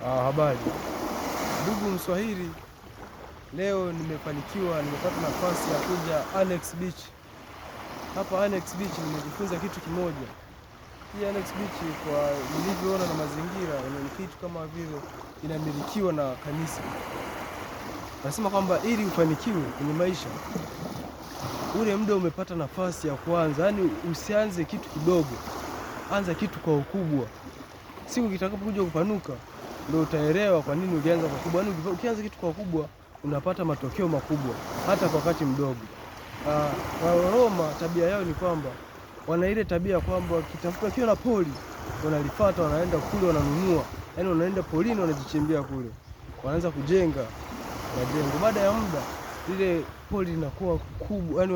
Habari ndugu Mswahili, leo nimepata nafasi ya kuja Annex Beach. Hapa Annex Beach nimejifunza kitu kimoja. Hii Annex Beach kwa nilivyoona na mazingira ni kitu kama vile inamilikiwa na kanisa. Nasema kwamba ili ufanikiwe kwenye maisha, ule muda umepata nafasi ya kuanza, yani usianze kitu kidogo, anza kitu kwa ukubwa. Siku kitakapokuja kupanuka ndio utaelewa kwa nini ulianza kwa kubwa. Ukianza kitu kwa kubwa unapata matokeo makubwa hata kwa wakati mdogo. Waroma tabia yao ni kwamba wana ile tabia kwamba wakitafuta kiwa na poli wanalifuata, wanaenda kule wananunua, yani wanaenda polini wanajichimbia kule, wanaanza kujenga majengo. Baada ya muda ile poli linakuwa kubwa, yani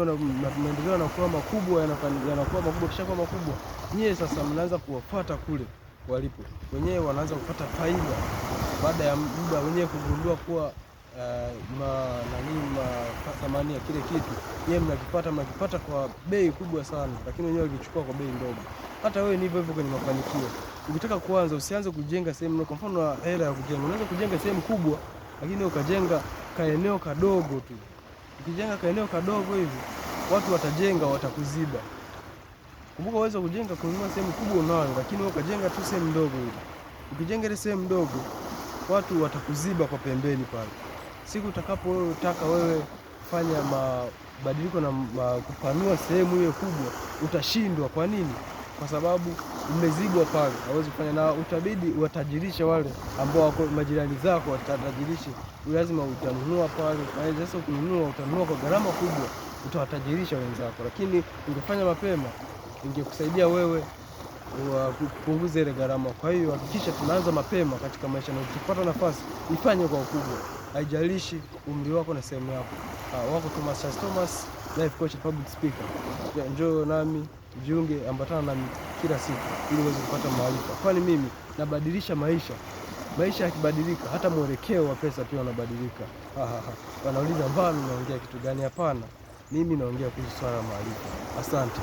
maendeleo yanakuwa makubwa, yanakuwa makubwa. Kisha kuwa makubwa, nyie sasa mnaanza kuwafuata kule walipo, wenyewe wanaanza kupata faida. Baada ya muda wenyewe kugundua kuwa thamani ya kile kitu yeye mnakipata kwa bei kubwa sana, lakini wenyewe walichukua kwa bei ndogo. Hata wewe ni hivyo hivyo kwenye mafanikio. Ukitaka kuanza, usianze kujenga sehemu, kwa mfano hela ya kujenga, unaweza kujenga sehemu kubwa lakini ukajenga kaeneo kadogo tu. Ukijenga kaeneo kadogo hivi, watu watajenga, watakuziba. Kumbuka uwezo kujenga kununua sehemu kubwa unayo, lakini wewe ukajenga tu sehemu ndogo hivi. Ukijenga ile sehemu ndogo, watu watakuziba kwa pembeni pale. Siku utakapotaka wewe kufanya mabadiliko na kupanua sehemu hiyo kubwa, utashindwa. Kwa nini? Kwa sababu umezibwa pale, hauwezi kufanya, na utabidi watajirishe wale ambao wako majirani zako, watatajirishe. Lazima utanunua pale. Sasa ukinunua utanunua kwa gharama kubwa, utawatajirisha wenzako. Lakini ungefanya mapema, ingekusaidia wewe kupunguza ile gharama. Kwa hiyo hakikisha tunaanza mapema katika maisha, na ukipata nafasi ifanye kwa ukubwa, haijalishi umri wako na sehemu yako. Wako Thomas, life coach, public speaker. Njoo nami jiunge, ambatana nami kila siku ili uweze kupata maarifa, kwani mimi nabadilisha maisha. Maisha yakibadilika, hata mwelekeo wa pesa pia unabadilika. Wanauliza mbona naongea kitu gani? Hapana, mimi naongea kuhusu swala la maarifa. Asante.